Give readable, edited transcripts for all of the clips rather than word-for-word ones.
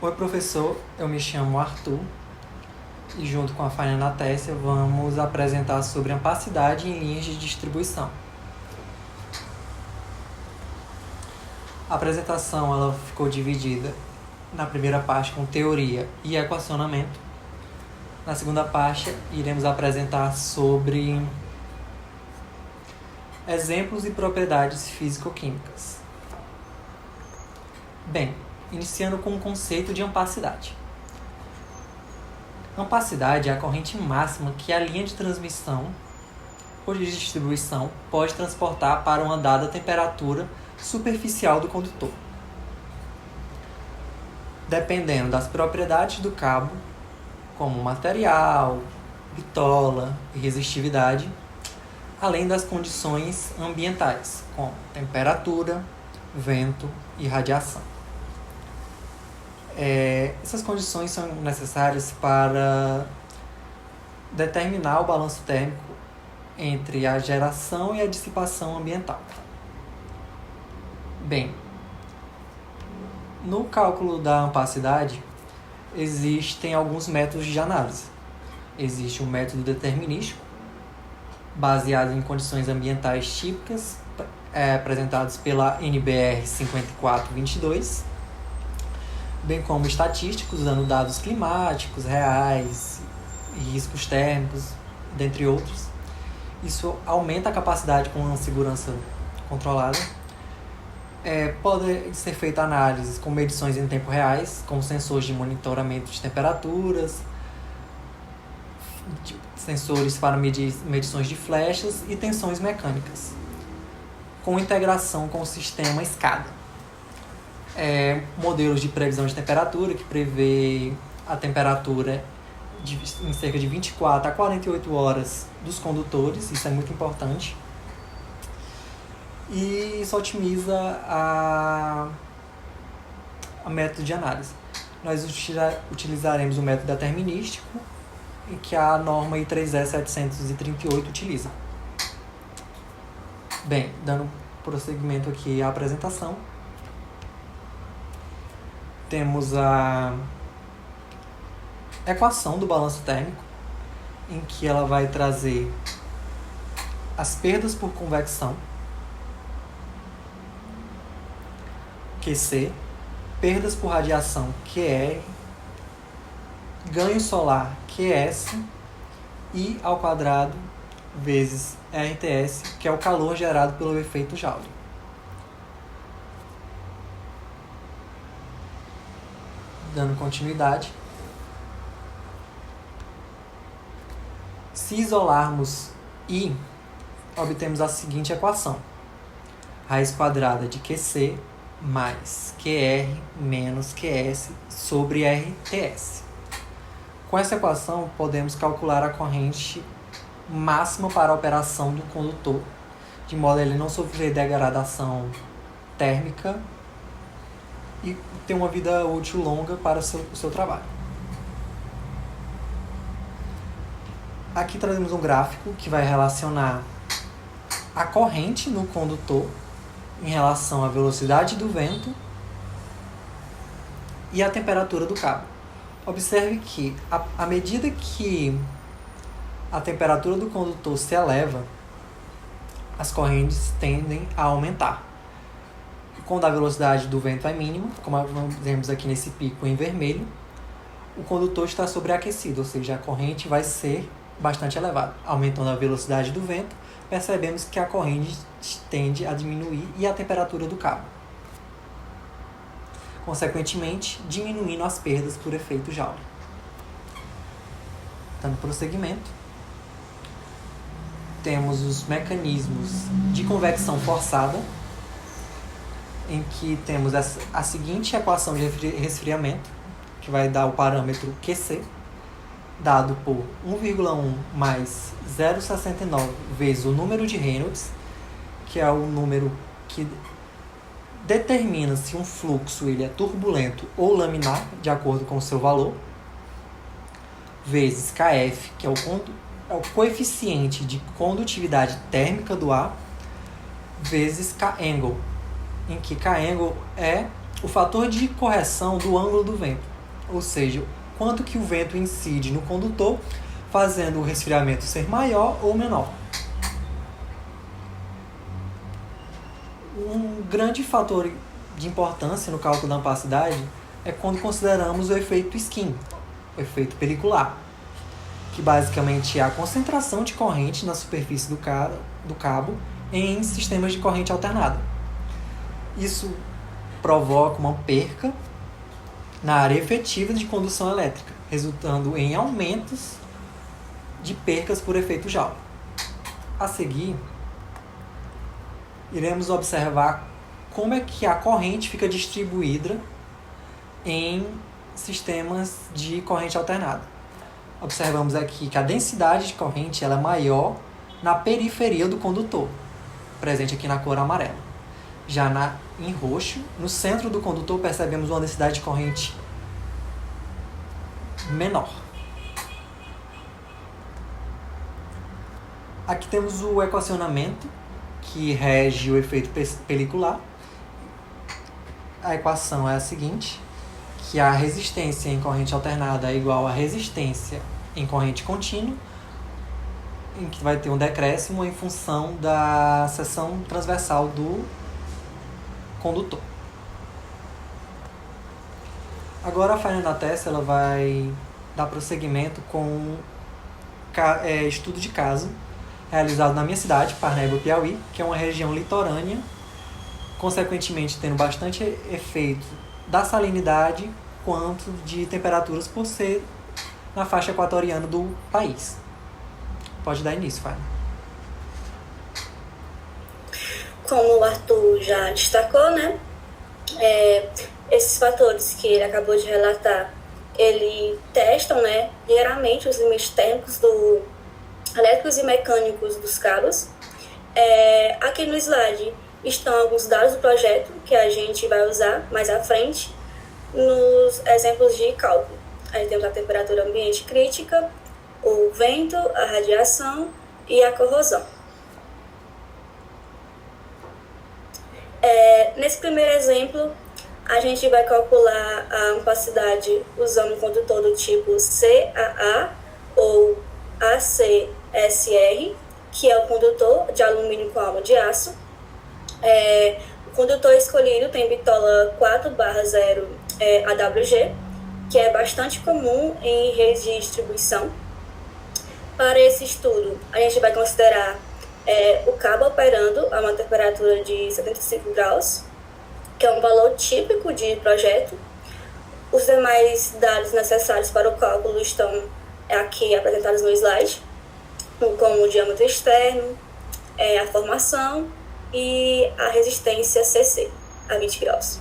Oi, professor, eu me chamo Arthur e junto com a Faiana Tessia vamos apresentar sobre ampacidade em linhas de distribuição. A apresentação ela ficou dividida na primeira parte com teoria e equacionamento. Na segunda parte iremos apresentar sobre exemplos e propriedades físico-químicas. Bem, iniciando com o conceito de ampacidade. Ampacidade é a corrente máxima que a linha de transmissão ou de distribuição pode transportar para uma dada temperatura superficial do condutor. Dependendo das propriedades do cabo, como material, bitola e resistividade, além das condições ambientais, como temperatura, vento e radiação. Essas condições são necessárias para determinar o balanço térmico entre a geração e a dissipação ambiental. Bem, no cálculo da ampacidade, existem alguns métodos de análise. Existe um método determinístico, baseado em condições ambientais típicas, apresentados pela NBR 5422, bem como estatísticos, usando dados climáticos, reais, riscos térmicos, dentre outros. Isso aumenta a capacidade com uma segurança controlada. Pode ser feita análises com medições em tempo reais, com sensores de monitoramento de temperaturas, sensores para medições de flechas e tensões mecânicas, com integração com o sistema SCADA. Modelos de previsão de temperatura, que prevê a temperatura em cerca de 24 a 48 horas dos condutores, isso é muito importante. E isso otimiza a método de análise. Nós utilizaremos o método determinístico, que a norma I3E 738 utiliza. Bem, dando prosseguimento aqui à apresentação, temos a equação do balanço térmico, em que ela vai trazer as perdas por convecção, QC, perdas por radiação, QR, ganho solar, QS, I ao quadrado vezes RTS, que é o calor gerado pelo efeito Joule. Dando continuidade, se isolarmos I, obtemos a seguinte equação: raiz quadrada de QC mais QR menos QS sobre RTS. Com essa equação, podemos calcular a corrente máxima para a operação do condutor, de modo a ele não sofrer degradação térmica e ter uma vida útil longa para o seu trabalho. Aqui trazemos um gráfico que vai relacionar a corrente no condutor em relação à velocidade do vento e a temperatura do cabo. Observe que, à medida que a temperatura do condutor se eleva, as correntes tendem a aumentar. Quando a velocidade do vento é mínima, como vemos aqui nesse pico em vermelho, o condutor está sobreaquecido, ou seja, a corrente vai ser bastante elevada. Aumentando a velocidade do vento, percebemos que a corrente tende a diminuir e a temperatura do cabo, consequentemente diminuindo as perdas por efeito Joule. Dando prosseguimento, temos os mecanismos de convecção forçada, em que temos a seguinte equação de resfriamento, que vai dar o parâmetro QC, dado por 1,1 mais 0,69 vezes o número de Reynolds, que é o número que determina se um fluxo ele é turbulento ou laminar, de acordo com o seu valor, vezes Kf, que é o coeficiente de condutividade térmica do ar, vezes K-angle, em que K-angle é o fator de correção do ângulo do vento. ou seja, quanto que o vento incide no condutor, fazendo o resfriamento ser maior ou menor. Um grande fator de importância no cálculo da opacidade é quando consideramos o efeito skin, o efeito pelicular, que basicamente é a concentração de corrente na superfície do cabo em sistemas de corrente alternada. Isso provoca uma perca na área efetiva de condução elétrica, resultando em aumentos de percas por efeito Joule. A seguir, iremos observar como é que a corrente fica distribuída em sistemas de corrente alternada. Observamos aqui que a densidade de corrente ela é maior na periferia do condutor, presente aqui na cor amarela. Já em roxo, no centro do condutor, percebemos uma densidade de corrente menor. Aqui temos o equacionamento que rege o efeito pelicular. A equação é a seguinte, que a resistência em corrente alternada é igual à resistência em corrente contínua, em que vai ter um decréscimo em função da seção transversal do condutor. Agora a Fernanda Tessa ela vai dar prosseguimento com estudo de caso realizado na minha cidade, Parnaíba, Piauí, que é uma região litorânea, consequentemente tendo bastante efeito da salinidade quanto de temperaturas por ser na faixa equatoriana do país. Pode dar início, Fábio. Como o Arthur já destacou, né? Esses fatores que ele acabou de relatar, ele testam, né, diariamente os limites térmicos elétricos e mecânicos dos cabos. Aqui no slide estão alguns dados do projeto que a gente vai usar mais à frente nos exemplos de cálculo. Aí temos a temperatura ambiente crítica, o vento, a radiação e a corrosão. Nesse primeiro exemplo, a gente vai calcular a opacidade usando um condutor do tipo CAA ou ACSR, que é o condutor de alumínio com alma de aço. O condutor escolhido tem bitola 4/0 AWG, que é bastante comum em redes de distribuição. Para esse estudo, a gente vai considerar o cabo operando a uma temperatura de 75 graus, que é um valor típico de projeto. Os demais dados necessários para o cálculo estão aqui apresentados no slide, como o diâmetro externo, a formação e a resistência CC a 20 graus.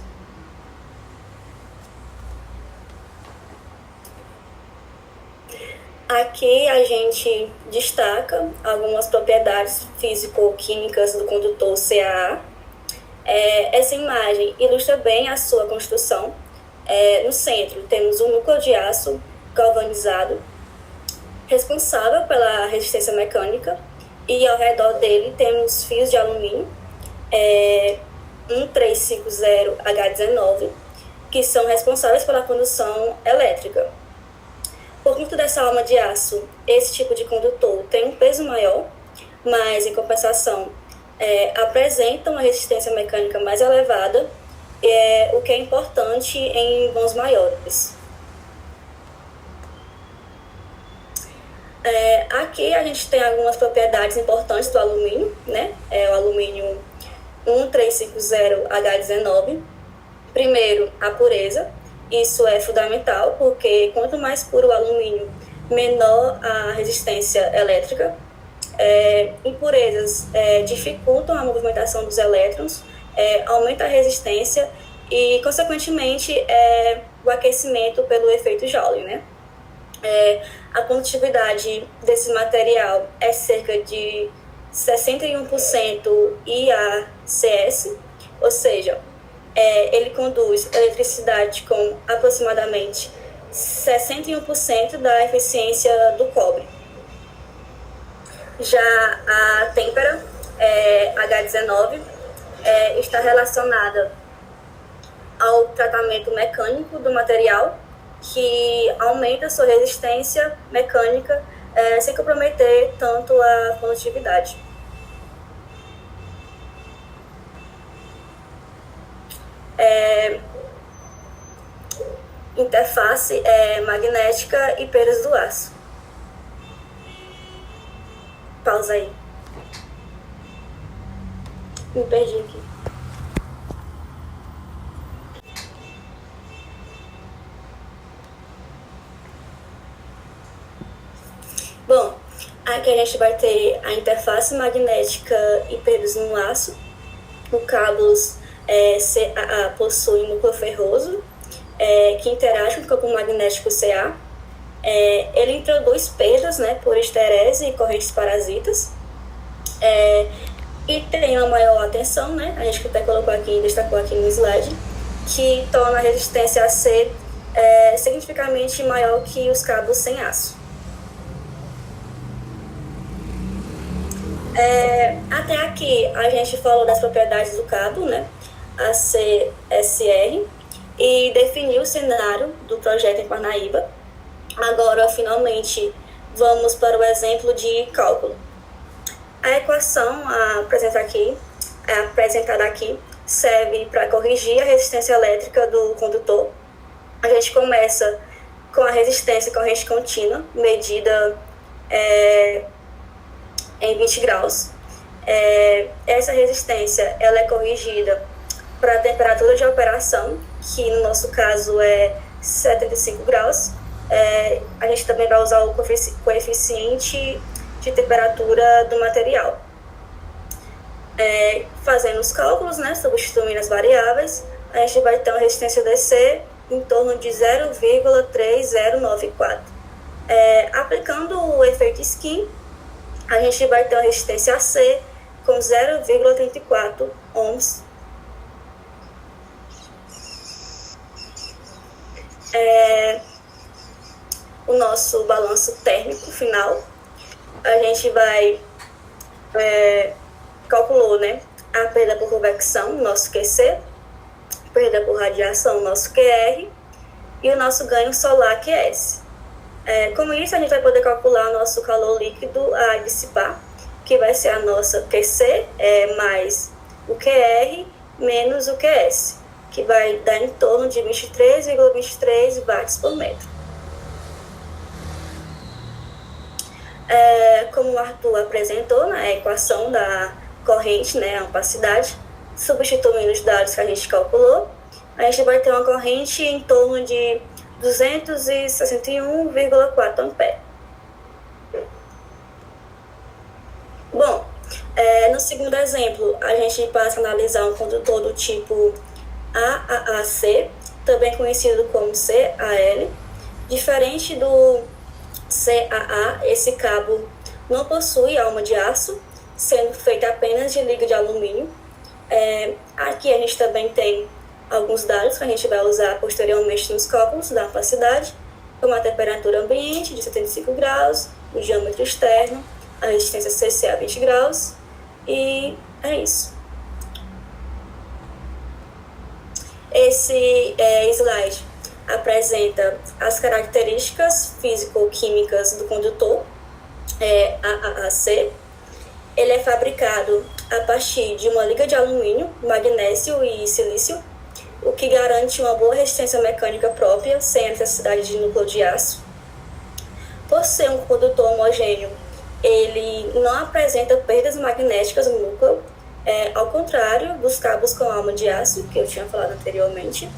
Aqui a gente destaca algumas propriedades físico-químicas do condutor CAA. Essa imagem ilustra bem a sua construção. No centro temos um núcleo de aço galvanizado, responsável pela resistência mecânica, e ao redor dele temos fios de alumínio 1350H19, que são responsáveis pela condução elétrica. Por conta dessa alma de aço, esse tipo de condutor tem um peso maior, mas em compensação apresenta uma resistência mecânica mais elevada, o que é importante em vãos maiores. Aqui a gente tem algumas propriedades importantes do alumínio, né? O alumínio 1350H19. Primeiro, a pureza. Isso é fundamental, porque quanto mais puro o alumínio, menor a resistência elétrica. Impurezas dificultam a movimentação dos elétrons, aumenta a resistência e, consequentemente, o aquecimento pelo efeito Joule, né? A condutividade desse material é cerca de 61% IACS, ou seja, ele conduz eletricidade com aproximadamente 61% da eficiência do cobre. Já a têmpera H19 está relacionada ao tratamento mecânico do material, que aumenta a sua resistência mecânica sem comprometer tanto a condutividade. Interface magnética e perdas do aço. Pausa aí. Me perdi aqui. Bom, aqui a gente vai ter a interface magnética e perdas no aço. O cabos CAA possui núcleo ferroso, que interage com o campo magnético CA. Ele introduz perdas, né, por esterese e correntes parasitas. E tem uma maior atenção, né, a gente até destacou aqui no slide, que torna a resistência a C significativamente maior que os cabos sem aço. Até aqui a gente falou das propriedades do cabo, né, ACSR, e definiu o cenário do projeto em Parnaíba. Agora, finalmente, vamos para o exemplo de cálculo. A equação apresentada aqui serve para corrigir a resistência elétrica do condutor. A gente começa com a resistência corrente contínua, medida em 20 graus. Essa resistência ela é corrigida para a temperatura de operação, que no nosso caso é 75 graus. A gente também vai usar o coeficiente de temperatura do material. Fazendo os cálculos, né, substituindo as variáveis, a gente vai ter uma resistência DC em torno de 0,3094. Aplicando o efeito skin, a gente vai ter uma resistência AC com 0,34 ohms. O nosso balanço térmico final, a gente vai calculou, né, a perda por convecção, nosso QC, perda por radiação, nosso QR, e o nosso ganho solar, QS. Com isso, a gente vai poder calcular o nosso calor líquido a dissipar, que vai ser a nossa QC mais o QR menos o QS, que vai dar em torno de 23,23 watts por metro. Como o Arthur apresentou na equação da corrente, né, a opacidade, substituindo os dados que a gente calculou, a gente vai ter uma corrente em torno de 261,4 ampere. Bom, no segundo exemplo, a gente passa a analisar um condutor do tipo AAC, também conhecido como CAL. Diferente do CAA, esse cabo não possui alma de aço, sendo feita apenas de liga de alumínio. Aqui a gente também tem alguns dados que a gente vai usar posteriormente nos cálculos da opacidade, como a temperatura ambiente de 75 graus, o diâmetro externo, a resistência CC a 20 graus, e é isso. Esse slide apresenta as características físico-químicas do condutor AAC. Ele é fabricado a partir de uma liga de alumínio, magnésio e silício, o que garante uma boa resistência mecânica própria, sem a necessidade de núcleo de aço. Por ser um condutor homogêneo, ele não apresenta perdas magnéticas no núcleo, ao contrário dos cabos com alma de aço, que eu tinha falado anteriormente.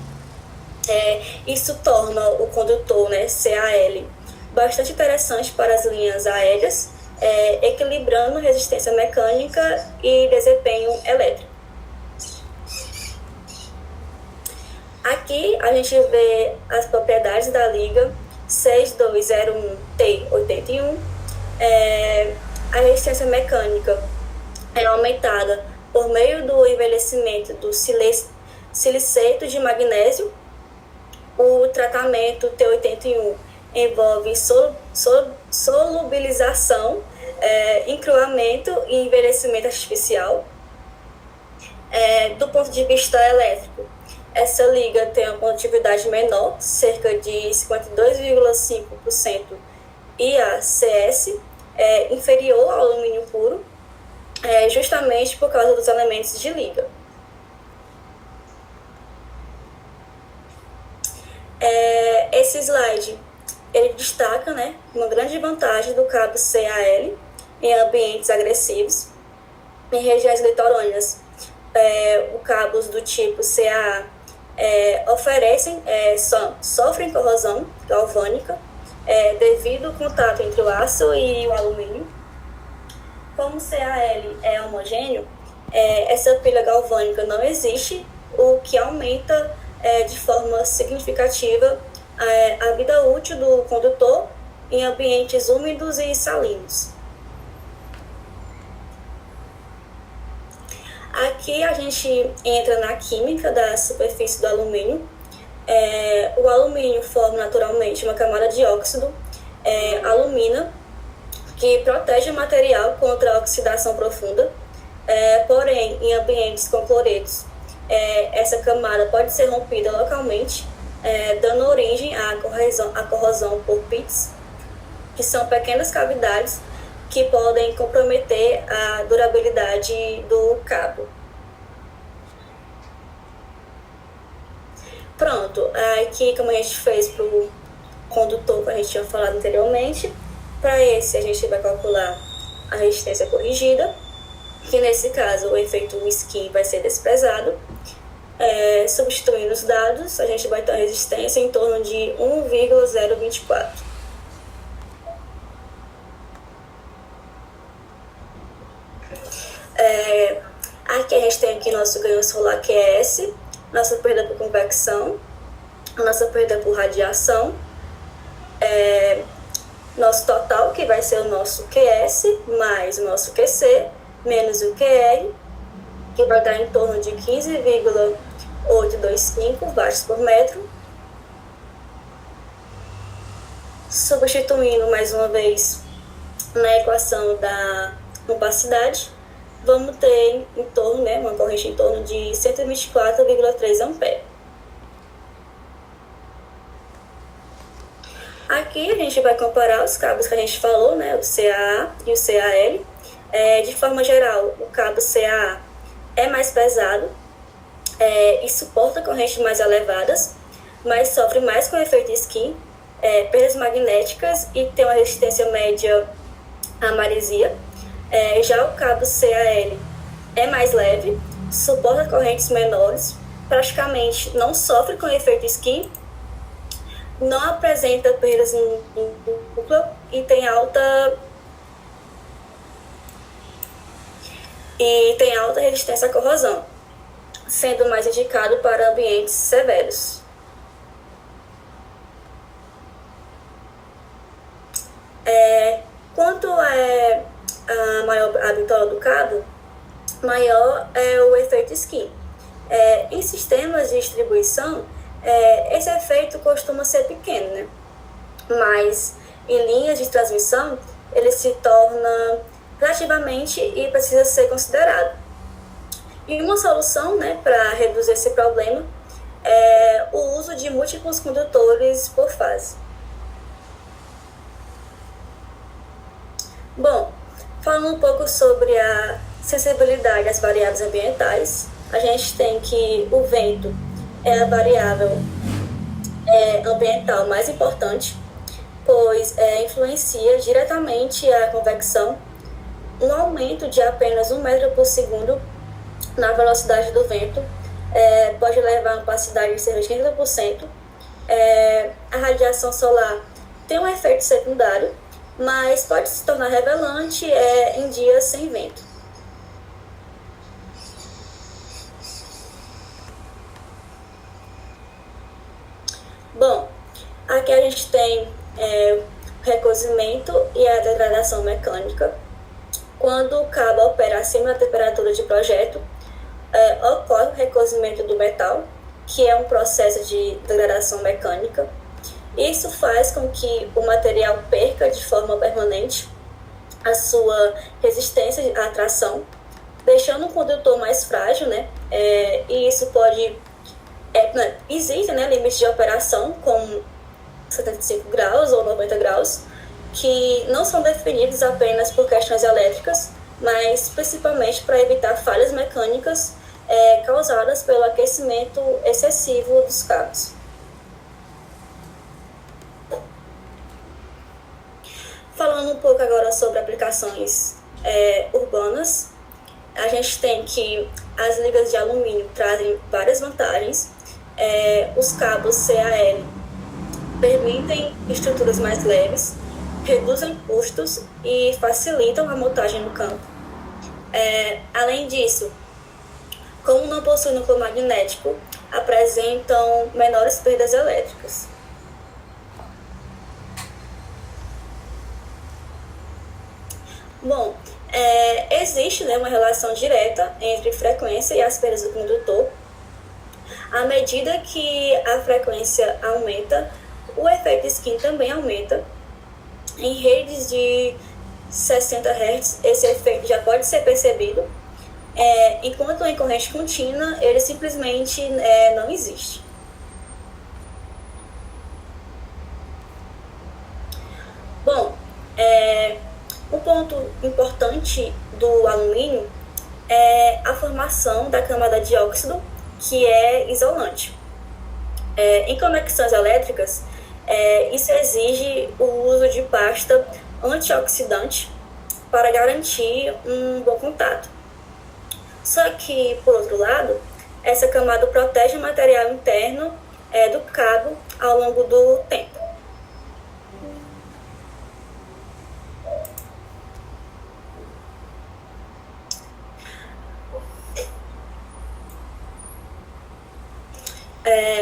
Isso torna o condutor, né, CAL, bastante interessante para as linhas aéreas, equilibrando resistência mecânica e desempenho elétrico. Aqui a gente vê as propriedades da liga 6201T81. A resistência mecânica é aumentada por meio do envelhecimento do siliceto de magnésio. O tratamento T81 envolve solubilização, encruamento e envelhecimento artificial. Do ponto de vista elétrico, Essa liga tem uma condutividade menor, cerca de 52,5%, e a CS é inferior ao alumínio puro, justamente por causa dos elementos de liga. Esse slide ele destaca, né, uma grande vantagem do cabo CAL em ambientes agressivos. Em regiões litorâneas, os cabos do tipo CAA sofrem corrosão galvânica devido ao contato entre o aço e o alumínio. Como o CAL é homogêneo, essa pilha galvânica não existe, o que aumenta de forma significativa a vida útil do condutor em ambientes úmidos e salinos. Aqui a gente entra na química da superfície do alumínio. O alumínio forma naturalmente uma camada de óxido, alumina, que protege o material contra a oxidação profunda. Porém, em ambientes com cloretos, essa camada pode ser rompida localmente, dando origem à corrosão por pits, que são pequenas cavidades que podem comprometer a durabilidade do cabo. Pronto, aqui como a gente fez para o condutor que a gente tinha falado anteriormente, para esse a gente vai calcular a resistência corrigida, que nesse caso o efeito skin vai ser desprezado. Substituindo os dados, a gente vai ter uma resistência em torno de 1,024. Aqui a gente tem aqui nosso ganho solar, que é S, nossa perda por convecção, a nossa perda por radiação, nosso total, que vai ser o nosso QS, mais o nosso QC, menos o QR, que vai dar em torno de 15,825 watts por metro. Substituindo mais uma vez na equação da opacidade, vamos ter em torno, uma corrente em torno de 124,3 ampere. Aqui a gente vai comparar os cabos que a gente falou, o CAA e o CAL. De forma geral, o cabo CAA é mais pesado e suporta correntes mais elevadas, mas sofre mais com o efeito skin, perdas magnéticas e tem uma resistência média à maresia. Já o cabo CAL é mais leve, suporta correntes menores, praticamente não sofre com o efeito skin, não apresenta perdas em núcleo e tem alta resistência à corrosão, sendo mais indicado para ambientes severos. Quanto a maior a bitola do cabo, maior é o efeito skin. Em sistemas de distribuição, esse efeito costuma ser pequeno, mas em linhas de transmissão ele se torna relativamente e precisa ser considerado. E uma solução para reduzir esse problema é o uso de múltiplos condutores por fase. Bom, falando um pouco sobre a sensibilidade às variáveis ambientais, a gente tem que o vento é a variável ambiental mais importante, pois influencia diretamente a convecção. Um aumento de apenas 1 metro por segundo na velocidade do vento pode levar a opacidade de cerca de 30%. A radiação solar tem um efeito secundário, mas pode se tornar revelante em dias sem vento. Bom, aqui a gente tem o recozimento e a degradação mecânica. Quando o cabo opera acima da temperatura de projeto, ocorre o recozimento do metal, que é um processo de degradação mecânica. Isso faz com que o material perca de forma permanente a sua resistência à tração, deixando o condutor mais frágil, e isso pode Existem, né, limites de operação, como 75 graus ou 90 graus, que não são definidos apenas por questões elétricas, mas principalmente para evitar falhas mecânicas causadas pelo aquecimento excessivo dos cabos. Falando um pouco agora sobre aplicações urbanas, a gente tem que as ligas de alumínio trazem várias vantagens. Os cabos CAL permitem estruturas mais leves, reduzem custos e facilitam a montagem no campo. Além disso, como não possuem núcleo magnético, apresentam menores perdas elétricas. Bom, existe, né, uma relação direta entre frequência e as perdas do condutor. À medida que a frequência aumenta, o efeito skin também aumenta. Em redes de 60 Hz, esse efeito já pode ser percebido, enquanto em corrente contínua, ele simplesmente não existe. Bom, um ponto importante do alumínio é a formação da camada de óxido, que é isolante. Em conexões elétricas, isso exige o uso de pasta antioxidante para garantir um bom contato. Só que, por outro lado, essa camada protege o material interno do cabo ao longo do tempo.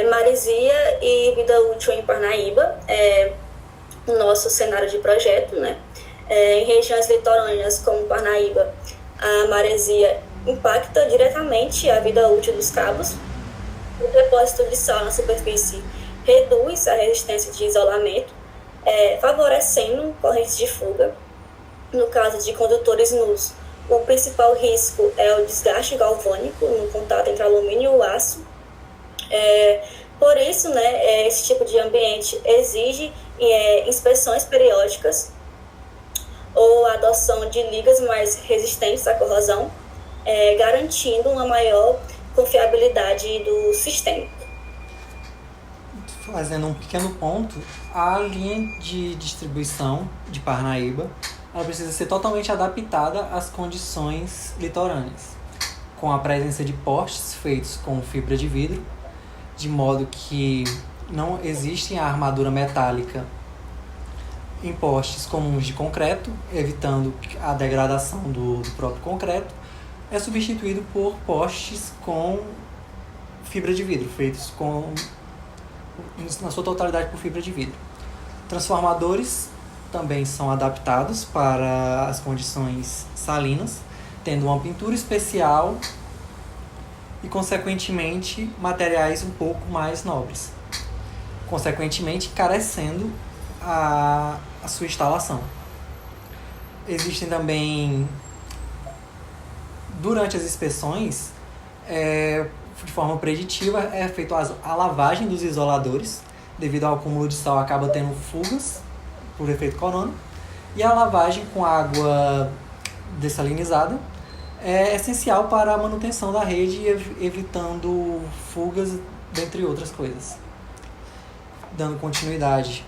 Maresia e vida útil em Parnaíba é o nosso cenário de projeto, né? Em regiões litorâneas como Parnaíba, a maresia impacta diretamente a vida útil dos cabos. O depósito de sal na superfície reduz a resistência de isolamento, favorecendo correntes de fuga. No caso de condutores nus, o principal risco é o desgaste galvânico no contato entre alumínio e aço. Por isso, né, esse tipo de ambiente exige inspeções periódicas ou a adoção de ligas mais resistentes à corrosão, garantindo uma maior confiabilidade do sistema. Fazendo um pequeno ponto, a linha de distribuição de Parnaíba ela precisa ser totalmente adaptada às condições litorâneas, com a presença de postes feitos com fibra de vidro, de modo que não existe a armadura metálica em postes comuns de concreto, evitando a degradação do próprio concreto, é substituído por postes com fibra de vidro, feitos na sua totalidade por fibra de vidro. Transformadores também são adaptados para as condições salinas, tendo uma pintura especial e, consequentemente, materiais um pouco mais nobres, consequentemente carecendo a sua instalação. Existem também, durante as inspeções, de forma preditiva, é feita a lavagem dos isoladores, devido ao acúmulo de sal acaba tendo fugas por efeito corona, e a lavagem com água dessalinizada é essencial para a manutenção da rede, evitando fugas, dentre outras coisas. Dando continuidade.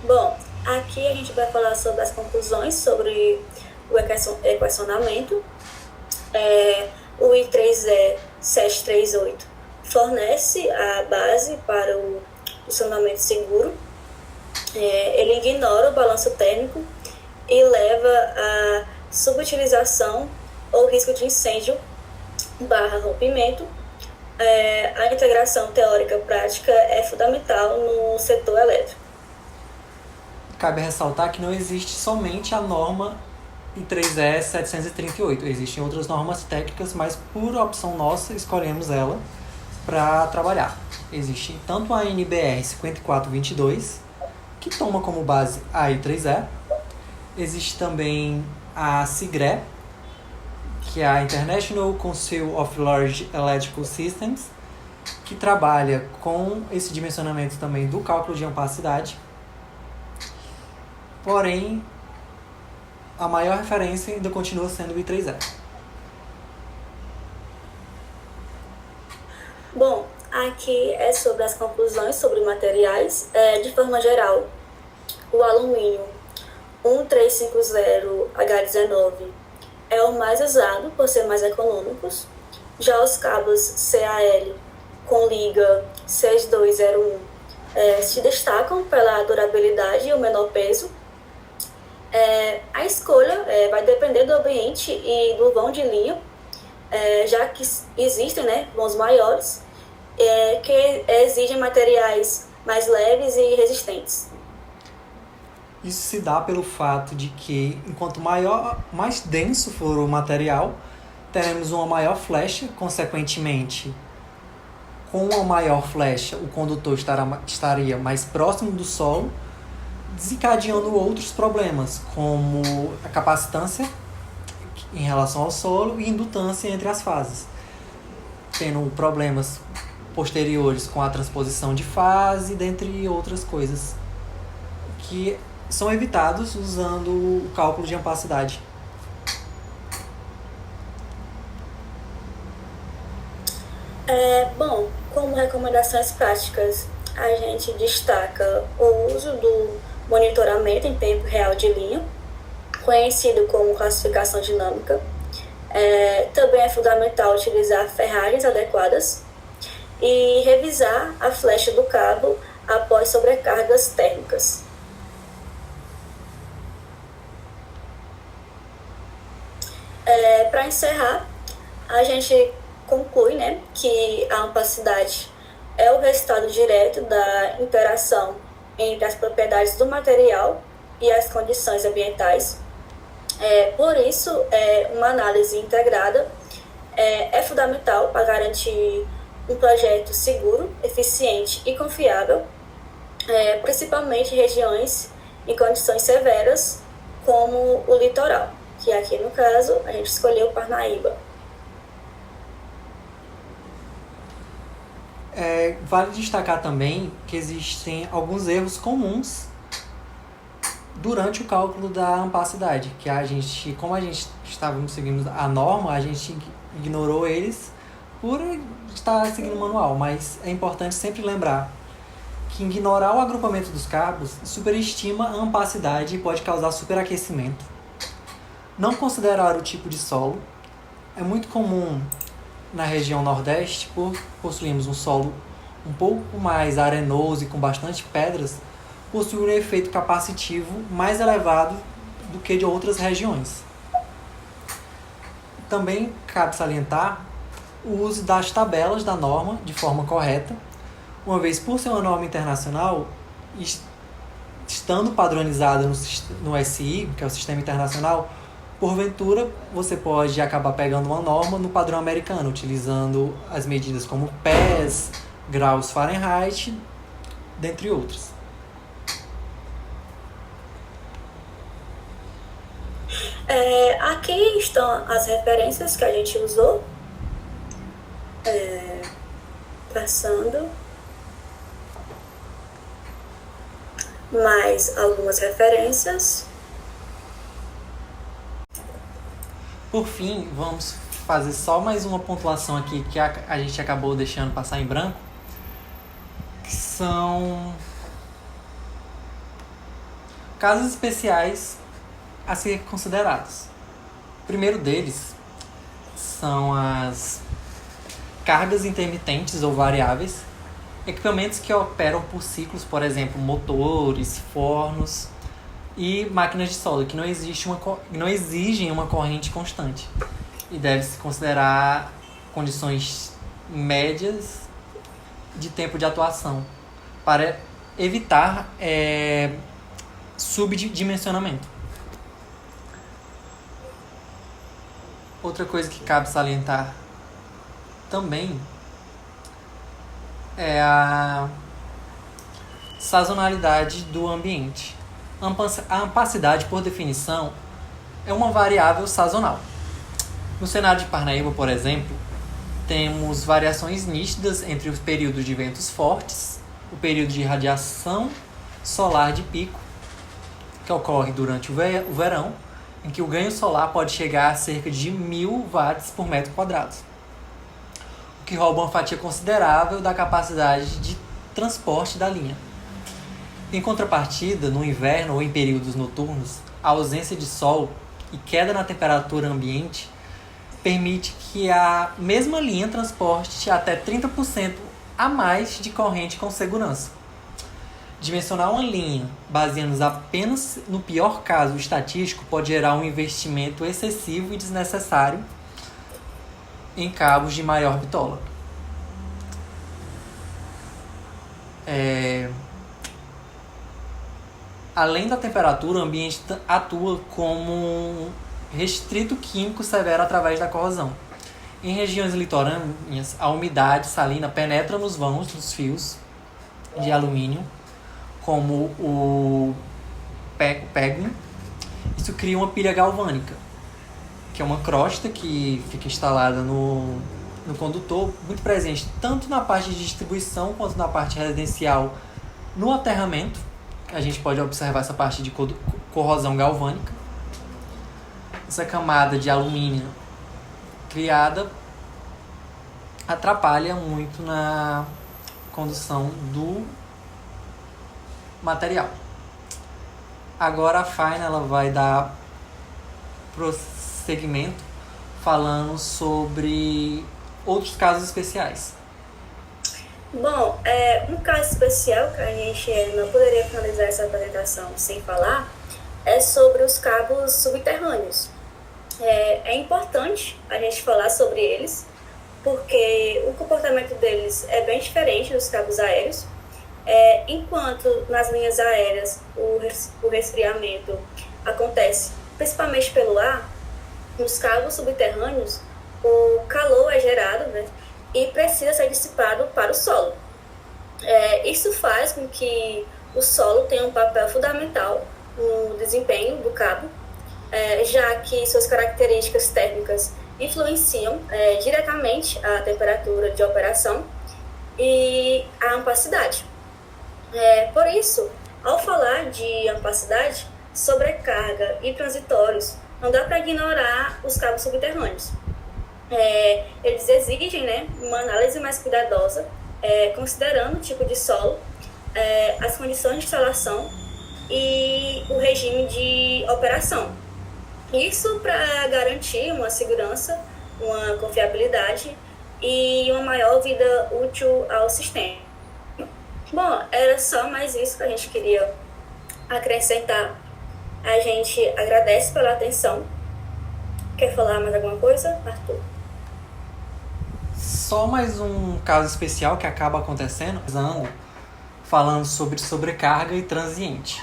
Bom, aqui a gente vai falar sobre as conclusões sobre o equacionamento. O I3E738 fornece a base para o funcionamento seguro. Ele ignora o balanço térmico e leva à subutilização ou risco de incêndio / rompimento. A integração teórica prática é fundamental no setor elétrico. Cabe ressaltar que não existe somente a norma I3E738. Existem outras normas técnicas, mas por opção nossa escolhemos ela para trabalhar. Existe tanto a NBR 5422, que toma como base a I3E. Existe também a SIGRE, que é a International Council of Large Electrical Systems, que trabalha com esse dimensionamento também do cálculo de ampacidade. Porém, a maior referência ainda continua sendo o I3E. Bom, aqui é sobre as conclusões sobre materiais. De forma geral, o alumínio 1350H19 é o mais usado por ser mais econômicos. Já os cabos CAL com liga 6201 se destacam pela durabilidade e o menor peso. A escolha vai depender do ambiente e do vão de linha, já que existem vãos maiores que exigem materiais mais leves e resistentes. Isso se dá pelo fato de que, enquanto mais denso for o material, teremos uma maior flecha, consequentemente, com uma maior flecha, o condutor estaria mais próximo do solo, desencadeando outros problemas, como a capacitância em relação ao solo e indutância entre as fases, tendo problemas posteriores com a transposição de fase, dentre outras coisas, que são evitados usando o cálculo de ampacidade. Bom, como recomendações práticas, a gente destaca o uso do monitoramento em tempo real de linha, conhecido como classificação dinâmica. Também é fundamental utilizar ferragens adequadas e revisar a flecha do cabo após sobrecargas térmicas. Para encerrar, a gente conclui que a ampacidade é o resultado direto da interação entre as propriedades do material e as condições ambientais. Por isso, uma análise integrada é fundamental para garantir um projeto seguro, eficiente e confiável, principalmente em regiões em condições severas, como o litoral, que aqui no caso a gente escolheu Parnaíba. Vale destacar também que existem alguns erros comuns durante o cálculo da ampacidade, que como a gente estávamos seguindo a norma, a gente ignorou eles por estar seguindo o manual, mas é importante sempre lembrar que ignorar o agrupamento dos cabos superestima a ampacidade e pode causar superaquecimento. Não considerar o tipo de solo. É muito comum na região Nordeste, por possuirmos um solo um pouco mais arenoso e com bastante pedras, possui um efeito capacitivo mais elevado do que de outras regiões. Também cabe salientar o uso das tabelas da norma de forma correta, uma vez por ser uma norma internacional, estando padronizada no SI, que é o Sistema Internacional, porventura você pode acabar pegando uma norma no padrão americano, utilizando as medidas como pés, graus Fahrenheit, dentre outros. Aqui estão as referências que a gente usou. Passando. Mais algumas referências. Por fim, vamos fazer só mais uma pontuação aqui que a gente acabou deixando passar em branco, que são casos especiais a ser considerados. O primeiro deles são as cargas intermitentes ou variáveis, equipamentos que operam por ciclos, por exemplo, motores, fornos e máquinas de solda, que não exigem uma corrente constante. E deve-se considerar condições médias de tempo de atuação para evitar subdimensionamento. Outra coisa que cabe salientar também é a sazonalidade do ambiente. A ampacidade, por definição, é uma variável sazonal. No cenário de Parnaíba, por exemplo, temos variações nítidas entre os períodos de ventos fortes, o período de radiação solar de pico, que ocorre durante o verão, em que o ganho solar pode chegar a cerca de 1.000 watts por metro quadrado, o que rouba uma fatia considerável da capacidade de transporte da linha. Em contrapartida, no inverno ou em períodos noturnos, a ausência de sol e queda na temperatura ambiente permite que a mesma linha transporte até 30% a mais de corrente com segurança. Dimensionar uma linha baseando-nos apenas no pior caso estatístico pode gerar um investimento excessivo e desnecessário em cabos de maior bitola. Além da temperatura, o ambiente atua como um restrito químico severo através da corrosão. Em regiões litorâneas, a umidade salina penetra nos vãos dos fios de alumínio, como o PEG. Isso cria uma pilha galvânica, que é uma crosta que fica instalada no condutor, muito presente tanto na parte de distribuição quanto na parte residencial no aterramento. A gente pode observar essa parte de corrosão galvânica. Essa camada de alumínio criada atrapalha muito na condução do material. Agora a Faina ela vai dar prosseguimento falando sobre outros casos especiais. Bom, um caso especial que a gente não poderia finalizar essa apresentação sem falar é sobre os cabos subterrâneos. É importante a gente falar sobre eles, porque o comportamento deles é bem diferente dos cabos aéreos. Enquanto nas linhas aéreas o resfriamento acontece principalmente pelo ar, nos cabos subterrâneos o calor é gerado, né, e precisa ser dissipado para o solo. Isso faz com que o solo tenha um papel fundamental no desempenho do cabo, já que suas características térmicas influenciam diretamente a temperatura de operação e a ampacidade. Por isso, ao falar de ampacidade, sobrecarga e transitórios, não dá para ignorar os cabos subterrâneos. Eles exigem, né, uma análise mais cuidadosa, considerando o tipo de solo, as condições de instalação e o regime de operação. Isso para garantir uma segurança, uma confiabilidade e uma maior vida útil ao sistema. Bom, era só mais isso que a gente queria acrescentar. A gente agradece pela atenção. Quer falar mais alguma coisa, Arthur? Só mais um caso especial que acaba acontecendo, falando sobre sobrecarga e transiente.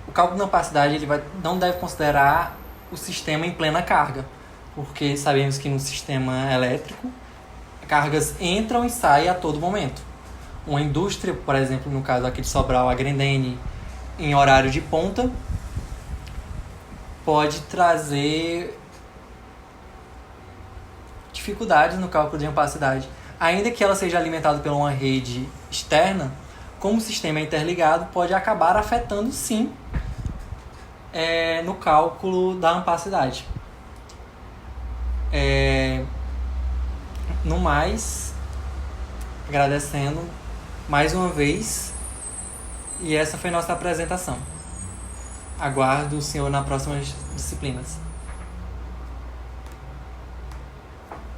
O cálculo da ampacidade ele não deve considerar o sistema em plena carga, porque sabemos que no sistema elétrico, cargas entram e saem a todo momento. Uma indústria, por exemplo, no caso aqui de Sobral, a Grendene, em horário de ponta, pode trazer dificuldades no cálculo de ampacidade. Ainda que ela seja alimentada por uma rede externa, como o sistema é interligado, pode acabar afetando sim no cálculo da ampacidade. No mais, agradecendo mais uma vez, e essa foi nossa apresentação. Aguardo o senhor nas próximas disciplinas.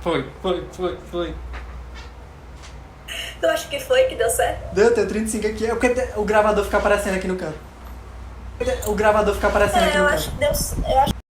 Foi. Tu acha que foi que deu certo? Deu 35 aqui. É porque o gravador fica aparecendo aqui no canto. O gravador fica aparecendo aqui no canto. Eu acho